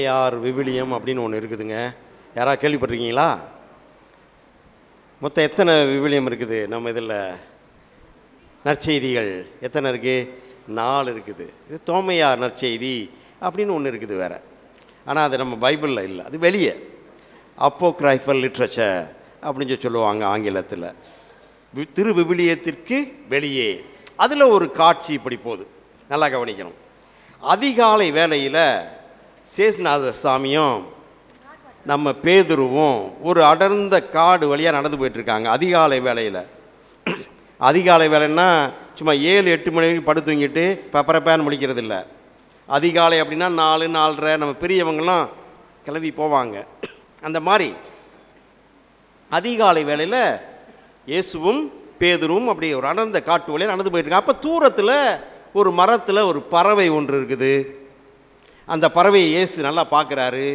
தோமையார் விவிலியம் அப்படின்னு ஒன்று இருக்குதுங்க. யாராவது கேள்விப்பட்டிருக்கீங்களா? மொத்தம் எத்தனை விவிலியம் இருக்குது நம்ம இதில்? நற்செய்திகள் எத்தனை இருக்குது? 4 இருக்குது. இது தோமையார் நற்செய்தி அப்படின்னு ஒன்று இருக்குது வேறு. ஆனால் அது நம்ம பைபிளில் இல்லை, அது வெளியே அப்போக்ரைஃபல் லிட்ரேச்சர் அப்படின்னு சொல்லுவாங்க ஆங்கிலத்தில். திரு விவிலியத்திற்கு வெளியே அதில் ஒரு காட்சி இப்படி போகுது, நல்லா கவனிக்கணும். அதிகாலை வேளையில் சேசுநாத சாமியும் நம்ம பேதுருவும் ஒரு அடர்ந்த காடு வழியாக நடந்து போயிட்டுருக்காங்க அதிகாலை வேளையில். அதிகாலை வேலைன்னா சும்மா 7-8 மணி வரைக்கும் படுத்து தூங்கிட்டு பப்பரப்பேன்னு முடிக்கிறது இல்லை. அதிகாலை அப்படின்னா 4-4:30 நம்ம பெரியவங்களாம் கிளம்பி போவாங்க. அந்த மாதிரி அதிகாலை வேளையில் இயேசுவும் பேதுருவும் அப்படி ஒரு அடர்ந்த காட்டு வழியாக நடந்து போயிட்டுருக்காங்க. அப்போ தூரத்தில் ஒரு மரத்தில் ஒரு பறவை ஒன்று இருக்குது. அந்த பறவையை இயேசு நல்லா பார்க்குறாரு.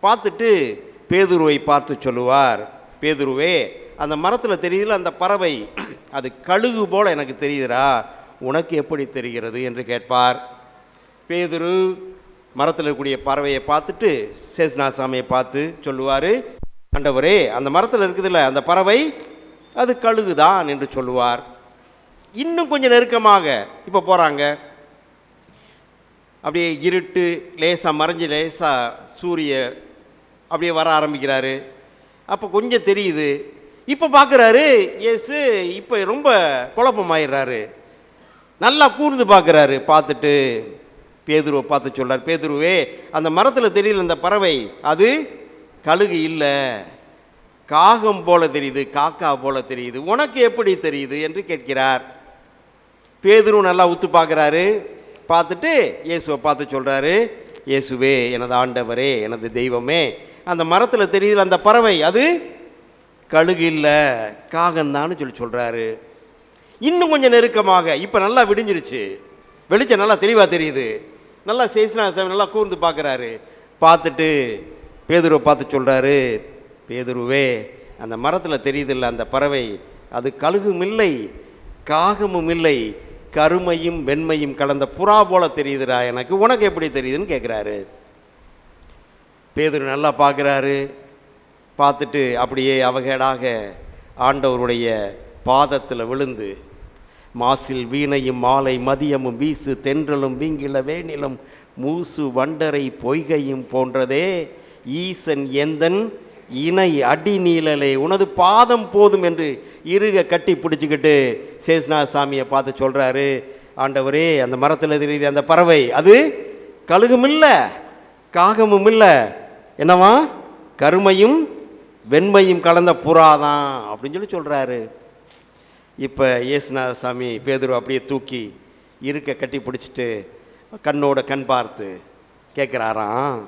பார்த்துட்டு பேதுருவை பார்த்து சொல்லுவார், பேதுருவே, அந்த மரத்தில் தெரியுதுல அந்த பறவை, அது கழுகு போல் எனக்கு தெரியுதுரா, உனக்கு எப்படி தெரிகிறது என்று கேட்பார். பேதுரு மரத்தில் இருக்கக்கூடிய பறவையை பார்த்துட்டு சேசுநாத சாமியை பார்த்து சொல்லுவார், ஆண்டவரே, அந்த மரத்தில் இருக்குதுல்ல அந்த பறவை, அது கழுகுதான் என்று சொல்லுவார். இன்னும் கொஞ்சம் நெருக்கமாக இப்போ போகிறாங்க. அப்படியே இருட்டு லேசாக மறைஞ்சி லேசாக சூரிய அப்படியே வர ஆரம்பிக்கிறாரு. அப்போ கொஞ்சம் தெரியுது. இப்போ பார்க்குறாரு இயேசு, இப்போ ரொம்ப குழப்பமாயிடுறாரு. நல்லா கூர்ந்து பார்க்குறாரு. பார்த்துட்டு பேதுருவை பார்த்து சொல்கிறார், பேதுருவே, அந்த மரத்தில் தெரியல அந்த பறவை, அது கழுகு இல்லை, காகம் போல தெரியுது, காக்கா போல தெரியுது, உனக்கு எப்படி தெரியுது என்று கேட்கிறார். பேதுரு நல்லா உத்து பார்க்குறாரு. பார்த்துட்டு இயேசுவை பார்த்து சொல்கிறாரு, இயேசுவே, எனது ஆண்டவரே, எனது தெய்வமே, அந்த மரத்தில் தெரியுது அந்த பறவை, அது கழுகு இல்லை, காகந்தான்னு சொல்கிறாரு. இன்னும் கொஞ்சம் நெருக்கமாக இப்போ நல்லா விடிஞ்சிருச்சு, வெளிச்சம் நல்லா தெளிவாக தெரியுது. நல்லா சேசுநாத சாமி நல்லா கூர்ந்து பார்க்குறாரு. பார்த்துட்டு பேதுருவை பார்த்து சொல்கிறாரு, பேதுருவே, அந்த மரத்தில் தெரியுதில்ல அந்த பறவை, அது கழுகும் இல்லை, காகமும் இல்லை, கருமையும் வெண்மையும் கலந்த புறா போல தெரியுதுடா எனக்கு, உனக்கு எப்படி தெரியுதுன்னு கேட்குறாரு. பேதுரு நல்லா பார்க்குறாரு. பார்த்துட்டு அப்படியே அவகேடாக ஆண்டவருடைய பாதத்தில் விழுந்து, மாசில் வீணையும் மாலை மதியமும் வீசு தென்றலும் வீங்கில வேணிலும் மூசு வண்டரை பொய்கையும் போன்றதே ஈசன் எந்தன் இணை அடிநீழலே உனது பாதம் போதும் என்று இறுக கட்டி பிடிச்சிக்கிட்டு சேசுநாத சாமியை பார்த்து சொல்கிறாரு, ஆண்டவரே, அந்த மரத்தில் தெரியுது அந்த பறவை, அது கழுகும் இல்லை, காகமும் இல்லை, என்னவா, கருமையும் வெண்மையும் கலந்த புறாதான் அப்படின்னு சொல்கிறாரு. இப்போ இயேசுநாத சாமி பேதுரு அப்படியே தூக்கி இருக்க கட்டி பிடிச்சிட்டு கண்ணோட கண் பார்த்து கேட்குறாராம்,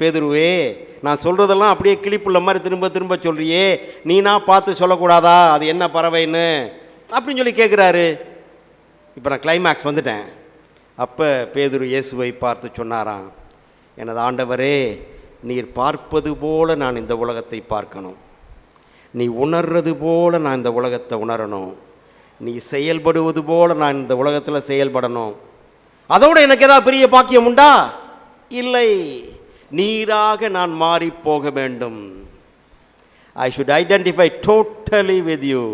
பேதுருவே, நான் சொல்கிறதெல்லாம் அப்படியே கிளிப்புள்ள மாதிரி திரும்ப திரும்ப சொல்கிறியே, நீனா பார்த்து சொல்லக்கூடாதா அது என்ன பறவைன்னு அப்படின்னு சொல்லி கேட்குறாரு. இப்போ நான் கிளைமேக்ஸ் வந்துட்டேன். அப்போ பேதுரு இயேசுவை பார்த்து சொன்னாராம், எனது ஆண்டவரே, நீர் பார்ப்பது போல நான் இந்த உலகத்தை பார்க்கணும், நீ உணர்றது போல நான் இந்த உலகத்தை உணரணும், நீ செயல்படுவது போல நான் இந்த உலகத்தில் செயல்படணும். அதோட எனக்கு ஏதாவது பெரிய பாக்கியம் உண்டா? இல்லை, நீராக நான் மாறி போக வேண்டும். I should identify totally with you.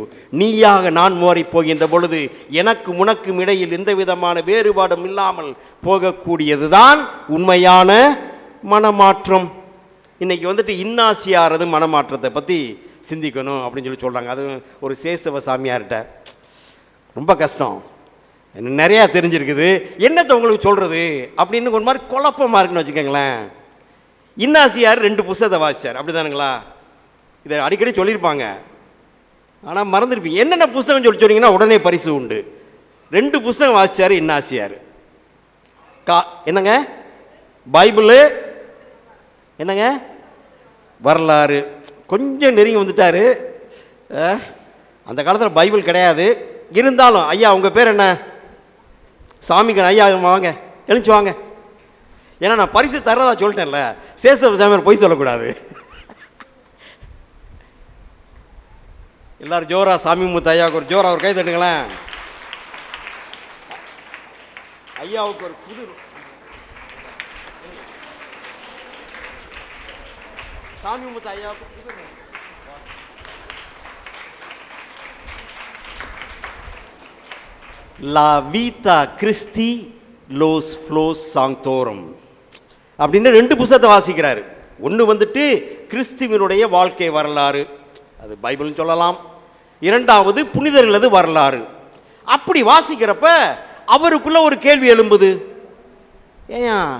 நீயாக நான் மாறி போகின்ற பொழுது எனக்கும் உனக்கும் இடையில் எந்த விதமான வேறுபாடும் இல்லாமல் போகக்கூடியது தான் உண்மையான மனமாற்றம். இன்னைக்கு வந்துட்டு இன்னாசியாரது மனமாற்றத்தை பற்றி சிந்திக்கணும் அப்படின்னு சொல்கிறாங்க. அது ஒரு சேசவ சாமியார்கிட்ட ரொம்ப கஷ்டம், நிறையா தெரிஞ்சிருக்குது, என்னத்தை உங்களுக்கு சொல்கிறது அப்படின்னு ஒரு மாதிரி குழப்பமாக இருக்குன்னு வச்சுக்கோங்களேன். இன்னாசியார் 2 புத்தகத்தை வாசித்தார், அப்படி தானுங்களா? இதை அடிக்கடி சொல்லியிருப்பாங்க, ஆனால் மறந்துருப்பீங்க. என்னென்ன புத்தகம் சொன்னீங்கன்னா உடனே பரிசு உண்டு. 2 புத்தகம் வாசித்தார் இன்னாசியார். என்னங்க? பைபிளு, என்னங்க வரலாறு. கொஞ்சம் நெருங்கி வந்துட்டார். அந்த காலத்தில் பைபிள் கிடையாது, இருந்தாலும் ஐயா உங்கள் பேர் என்ன? சாமிக்கு ஐயா வாங்க, எழுச்சி வாங்க. ஏன்னா நான் பரிசு தர்றதா சொல்லிட்டேன்ல, சேசவ சாமியார் பொய் சொல்லக்கூடாது. எல்லாரும் ஜோரா சாமி முத்து ஐயாவுக்கு ஒரு ஜோரா ஒரு கை தட்டுங்களேன். ஐயாவுக்கு ஒரு புது சாமி முத்து ஐயா. லா வீதா கிறிஸ்டி லோஸ் ஃப்ளோஸ் சாங்தோரம் அப்படின்னு 2 புத்தகத்தை வாசிக்கிறாரு. ஒன்று வந்துட்டு கிறிஸ்துவினுடைய வாழ்க்கை வரலாறு, அது பைபிள்னு சொல்லலாம். இரண்டாவது புனிதர்களது வரலாறு. அப்படி வாசிக்கிறப்ப அவருக்குள்ள ஒரு கேள்வி எழும்புது. ஏன்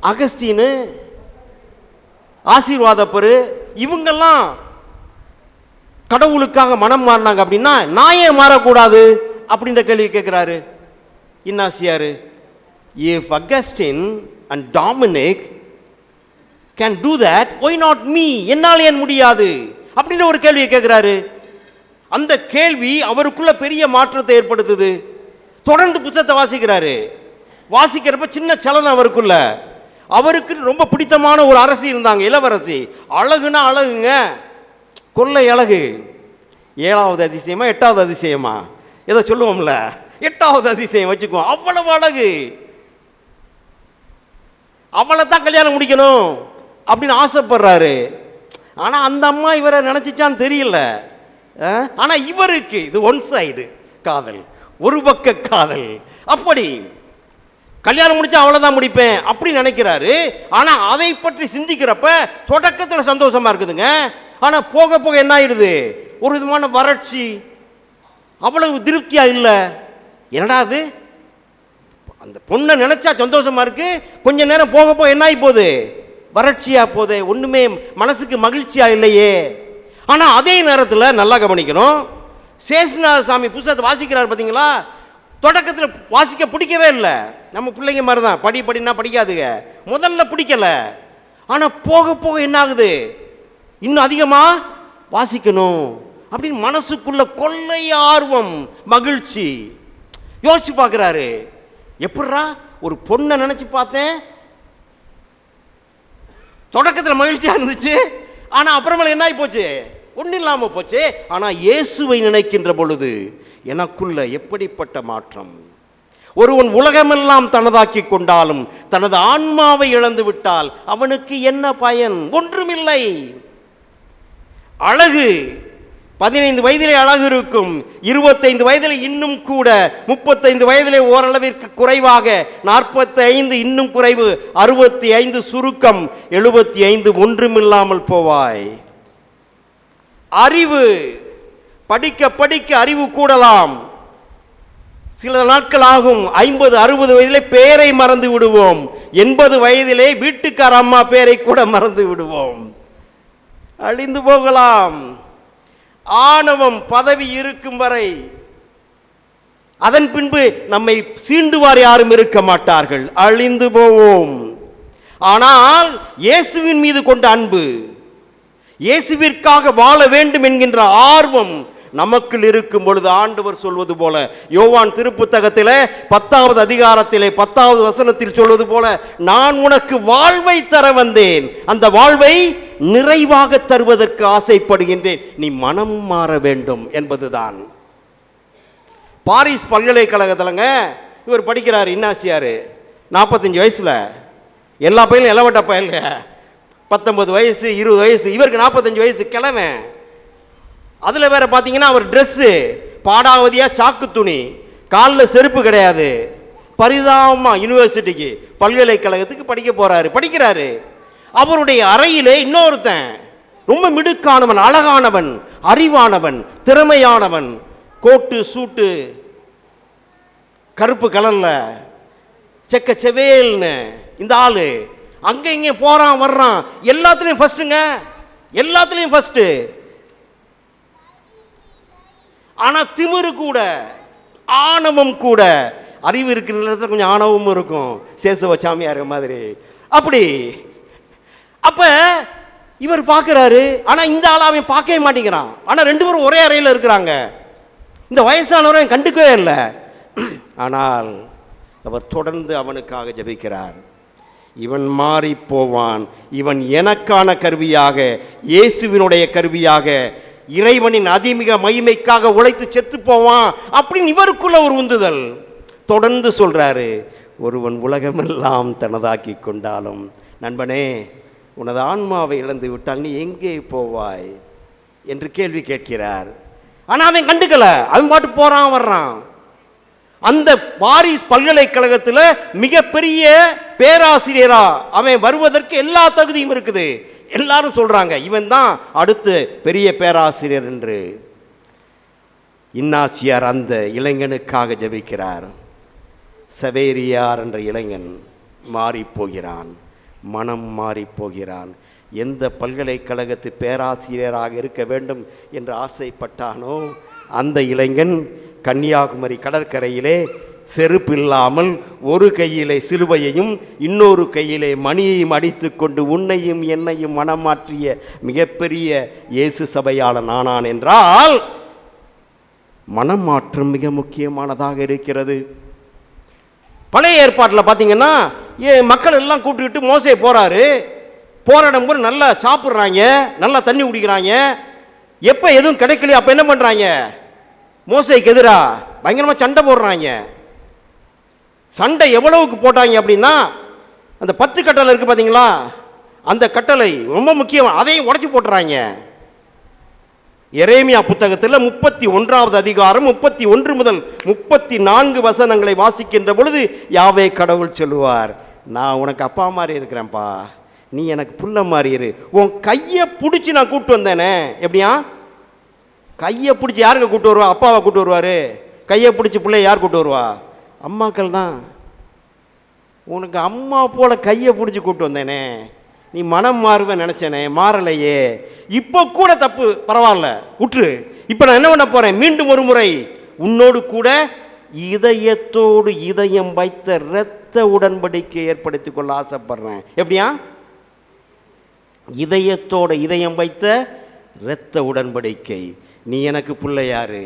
அகஸ்தீனு, ஆசீர்வாதப்பரு, இவங்கெல்லாம் கடவுளுக்காக மனம் மாறினாங்க அப்படின்னா நான் ஏன் மாறக்கூடாது அப்படின்ற கேள்வி கேட்கிறாரு இன்னாசியாரு. If Augustine and Dominic can do that, why not me, என்னால் ஏன் முடியாது அப்படின்ற ஒரு கேள்வியை கேட்கிறாரு. அந்த கேள்வி அவருக்குள்ள பெரிய மாற்றத்தை ஏற்படுத்துது. தொடர்ந்து புத்தகத்தை வாசிக்கிறாரு. வாசிக்கிறப்ப சின்ன சலனம் அவருக்குள்ள. அவருக்கு ரொம்ப பிடித்தமான ஒரு அரசி இருந்தாங்க, இளவரசி. அழகுனா அழகுங்க, கொள்ளை அழகு. 7வது அதிசயமா 8வது அதிசயமா ஏதோ சொல்லுவோம்ல, 8வது அதிசயம் வச்சுக்குவோம். அவ்வளவு அழகு, அவளை தான் கல்யாணம் முடிக்கணும் அப்படின்னு ஆசைப்படுறாரு. ஆனா அந்த அம்மா இவரை நினைச்சிச்சான்னு தெரியல. ஆனா இவருக்கு இது ஒன் சைடு காதல், ஒரு பக்க காதல். அப்படி கல்யாணம் முடிச்சா அவ்வளவுதான் முடிப்பேன் அப்படி நினைக்கிறாரு. ஆனா அதை பற்றி சிந்திக்கிறப்ப தொடக்கத்தில் சந்தோஷமா இருக்குதுங்க. ஆனா போக போக என்ன ஆயிடுது, ஒரு விதமான வறட்சி, அவ்வளவு திருப்தியா இல்லை. என்னடா அது, அந்த பொண்ணை நினைச்சா சந்தோஷமா இருக்கு, கொஞ்ச நேரம் போக போக என்ன ஆகி போகுது, வறட்சியா போதே, ஒண்ணுமே மனசுக்கு மகிழ்ச்சியா இல்லையே. ஆனா அதே நேரத்தில் நல்லா கவனிக்கணும், சேஷநாத சாமி புத்தகத்தை வாசிக்கிறார் பார்த்தீங்களா, தொடக்கத்தில் வாசிக்க பிடிக்கவே இல்லை. நம்ம பிள்ளைங்க மாதிரி தான், படினா படிக்காதுங்க, முதல்ல பிடிக்கல. ஆனா போக போக என்ன ஆகுது, இன்னும் அதிகமா வாசிக்கணும் அப்படின்னு மனசுக்குள்ள கொள்ளை ஆர்வம், மகிழ்ச்சி. யோசிச்சு பார்க்கிறாரு, எப்படா ஒரு பொண்ணை நினைச்சு பார்த்தேன், தொடக்கத்தில் மகிழ்ச்சியா இருந்துச்சு, ஆனா அப்புறமேல என்ன ஆகி போச்சு, ஒன்றும் இல்லாம போச்சு. ஆனா இயேசுவை நினைக்கின்ற பொழுது எனக்குள்ள எப்படிப்பட்ட மாற்றம். ஒருவன் உலகமெல்லாம் தனதாக்கி கொண்டாலும் தனது ஆன்மாவை இழந்து விட்டால் அவனுக்கு என்ன பயன், ஒன்றுமில்லை. அழகு 15 வயதிலே அழகு இருக்கும், 25 வயதிலே இன்னும் கூட, 35 வயதிலே ஓரளவிற்கு குறைவாக, 45 இன்னும் குறைவு, 65 சுருக்கம், 75 ஒன்றுமில்லாமல் போவாய். அறிவு படிக்க படிக்க அறிவு கூடலாம், சில நாட்கள் ஆகும். 50 60 வயதிலே பேரை மறந்து விடுவோம், 80 வயதிலே வீட்டுக்கார அம்மா பேரை கூட மறந்து விடுவோம், அழிந்து போகலாம். ஆணவம் பதவி இருக்கும் வரை, அதன் பின்பு நம்மை சீண்டுவார் யாரும் இருக்க மாட்டார்கள், அழிந்து போவோம். ஆனால் இயேசுவின் மீது கொண்ட அன்பு, இயேசுவிற்காக வாழ வேண்டும் என்கின்ற ஆர்வம் நமக்குள் இருக்கும் பொழுது ஆண்டவர் சொல்வது போல, யோவான் திருப்புத்தகத்திலே 10வது அதிகாரத்திலே 10வது வசனத்தில் சொல்வது போல, நான் உனக்கு வாழ்வை தர வந்தேன், அந்த வாழ்வை நிறைவாக தருவதற்கு ஆசைப்படுகின்றேன், நீ மனம் மாற வேண்டும் என்பதுதான். பாரிஸ் பல்கலைக்கழகத்திலங்க இவர் படிக்கிறார், இன்னாசியாரு. 45 வயசுல, எல்லா பையனும் இளவட்ட பயலுங்க, 19 வயசு 20 வயசு, இவருக்கு 45 வயசு கிழவன். அதில் வேற பார்த்தீங்கன்னா அவர் ட்ரெஸ்ஸு பாடாவதியா சாக்கு துணி, காலில் செருப்பு கிடையாது. பரிதாபமா யூனிவர்சிட்டிக்கு பல்கலைக்கழகத்துக்கு படிக்க போறாரு, படிக்கிறாரு. அவருடைய அறையிலே இன்னொருத்தன் ரொம்ப மிடுக்கானவன், அழகானவன், அறிவானவன், திறமையானவன், கோட்டு சூட்டு கருப்பு கலர்ல செக்க செவேல்னு இந்த ஆளு அங்க இங்க போறான் வர்றான், எல்லாத்துலயும் ஃபர்ஸ்ட்டுங்க, எல்லாத்துலயும் ஃபர்ஸ்ட். ஆனா திமிரு கூட, ஆணவம் கூட. அறிவு இருக்கிற இடத்துல கொஞ்சம் ஆணவமும் இருக்கும், சேசவ சாமியார் மாதிரி. அப்படி அப்ப இவர் பார்க்கிறாரு, ஆனா இந்த ஆளை அவன் பார்க்கவே மாட்டேங்கிறான். ஆனா 2 பேரும் ஒரே அறையில் இருக்கிறாங்க. இந்த வயசானவரை கண்டுக்கவே இல்லை. ஆனால் அவர் தொடர்ந்து அவனுக்காக ஜெபிக்கிறார். இவன் மாறி போவான், இவன் எனக்கான கருவியாக, இயேசுவினுடைய கருவியாக, இறைவனின் அதிமிக மகிமைக்காக உழைத்து செத்து போவான் அப்படின்னு இவருக்குள்ள ஒரு உந்துதல். தொடர்ந்து சொல்றாரு, ஒருவன் உலகமெல்லாம் தனதாக்கி கொண்டாலும், நண்பனே உனது ஆன்மாவை இழந்து விட்டால் நீ எங்கே போவாய் என்று கேள்வி கேட்கிறார். ஆனால் அவன் கண்டுக்கல, அவன் பாட்டு போறான் வர்றான். அந்த பாரிஸ் பல்கலைக்கழகத்தில் மிகப்பெரிய பேராசிரியரா அவன் வருவதற்கு எல்லா தகுதியும் இருக்குது. எல்லாரும் சொல்றாங்க இவன் தான் அடுத்து பெரிய பேராசிரியர் என்று. இன்னாசியார் அந்த இளைஞனுக்காக ஜெபிக்கிறார். சவேரியார் என்ற இளைஞன் மாறிப்போகிறான், மனம் மாறிப்போகிறான். எந்த பல்கலைக்கழகத்து பேராசிரியராக இருக்க வேண்டும் என்று ஆசைப்பட்டானோ அந்த இளைஞன் கன்னியாகுமரி கடற்கரையிலே செருப்பில்லாமல் ஒரு கையிலே சிலுவையையும் இன்னொரு கையிலே மணியையும் அடித்து கொண்டு உன்னையும் என்னையும் மனமாற்றிய மிகப்பெரிய இயேசு சபையாளன் ஆனான் என்றால் மனமாற்றம் மிக முக்கியமானதாக இருக்கிறது. பழைய ஏற்பாட்டில் பார்த்தீங்கன்னா மக்கள் எல்லாம் கூப்பிட்டுக்கிட்டு மோசே போறாரு. போற இடம் கூட நல்லா சாப்பிட்றாங்க, நல்லா தண்ணி குடிக்கிறாங்க. எப்போ எதுவும் கிடைக்கலையே அப்போ என்ன பண்ணுறாங்க? மோசேக்கு எதிரா பயங்கரமாக சண்டை போடுறாங்க. சண்டை எவ்வளவுக்கு போட்டாங்க அப்படின்னா அந்த 10 கட்டளை இருக்குது பார்த்தீங்களா, அந்த கட்டளை ரொம்ப முக்கியம், அதையும் உடச்சி போட்டுறாங்க. எரேமியா புத்தகத்தில் 31வது அதிகாரம் 31 முதல் 34 வசனங்களை வாசிக்கின்ற பொழுது யாவே கடவுள் சொல்லுவார், நான் உனக்கு அப்பா மாதிரி இருக்கிறேன்ப்பா, நீ எனக்கு புள்ள மாதிரி இரு. உன் கையை பிடிச்சி நான் கூப்பிட்டு வந்தேனே. எப்படியா கையை பிடிச்சி யாருங்க கூப்பிட்டு வருவா? அப்பாவை கூப்பிட்டு வருவார். கையை பிடிச்சி பிள்ளைய யார் கூப்பிட்டு வருவா? அம்மாக்கள் தான். உனக்கு அம்மா போல கையை பிடிச்சி கூப்பிட்டு வந்தேனே, நீ மனம் மாறுவேன் நினச்சேனே, மாறலையே. இப்போ கூட தப்பு, பரவாயில்ல விட்டுரு. இப்போ நான் என்ன பண்ண போகிறேன்? மீண்டும் ஒரு முறை உன்னோடு கூட இதயத்தோடு இதயம் வைத்த இரத்த உடன்படிக்கை ஏற்படுத்தி கொள்ள ஆசைப்படுறேன். எப்படியா? இதயத்தோட இதயம் வைத்த இரத்த உடன்படிக்கை. நீ எனக்கு பிள்ளையாரு,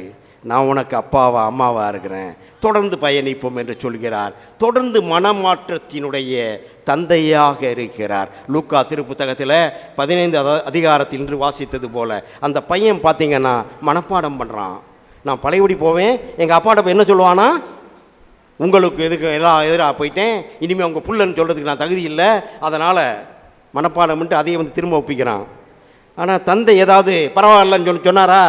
நான் உனக்கு அப்பாவா அம்மாவா இருக்கிறேன், தொடர்ந்து பயணிப்போம் என்று சொல்கிறார். தொடர்ந்து மனமாற்றத்தினுடைய தந்தையாக இருக்கிறார். லூக்கா திருப்புத்தகத்தில் 15 அதிகாரத்தில் இன்று வாசித்தது போல அந்த பையன் பார்த்தீங்கன்னா மனப்பாடம் பண்ணுறான். நான் பழையபடி போவேன், எங்கள் அப்பாட்ட என்ன சொல்லுவானா, உங்களுக்கு எதுக்கு எல்லாம் எதிராக போயிட்டேன், இனிமேல் உங்கள் புள்ளன்னு சொல்கிறதுக்கு நான் தகுதி இல்லை, அதனால் மனப்பாடம் பண்ணிட்டு அதையே திரும்ப ஒப்பிக்கிறான். ஆனால் தந்தை ஏதாவது பரவாயில்லன்னு சொன்னாரா?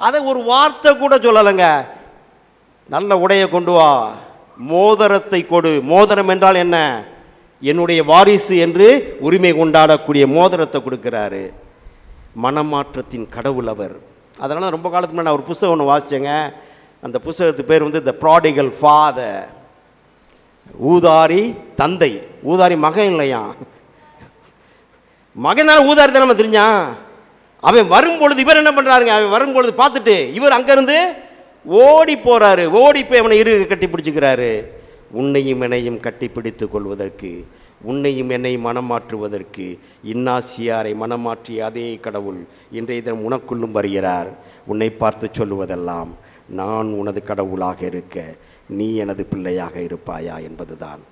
அதை ஒரு வார்த்தை கூட சொல்லலைங்க. நல்ல உடையை கொண்டு வா, மோதிரத்தை கொடு. மோதிரம் என்றால் என்ன? என்னுடைய வாரிசு என்று உரிமை கொண்டாடக்கூடிய மோதிரத்தை கொடுக்கிறாரு. மனமாற்றத்தின் கடவுள் அவர். அதனால் ரொம்ப காலத்துக்கு முன்னாடி ஒரு புத்தகம் ஒன்று வாசித்தேங்க. அந்த புத்தகத்துக்கு பேர் த ப்ராடிகல் ஃபாதர், ஊதாரி தந்தை. ஊதாரி மகன் இல்லையா, மகனால் ஊதாரி தான் நம்ம தெரிஞ்சான். அவன் வரும்பொழுது இவர் என்ன பண்ணுறாருங்க, அவன் வரும்பொழுது பார்த்துட்டு இவர் அங்கேருந்து ஓடி போகிறாரு. ஓடி போய் அவனை கட்டி பிடிச்சிக்கிறாரு. உன்னையும் என்னையும் கட்டி பிடித்து கொள்வதற்கு, உன்னையும் என்னையும் மனம் மாற்றுவதற்கு இன்னாசியாரை மனமாற்றிய அதே கடவுள் இன்றைய தினம் உனக்குள்ளும் வருகிறார். உன்னை பார்த்து சொல்லுவதெல்லாம், நான் உனது கடவுளாக இருக்க நீ எனது பிள்ளையாக இருப்பாயா என்பதுதான்.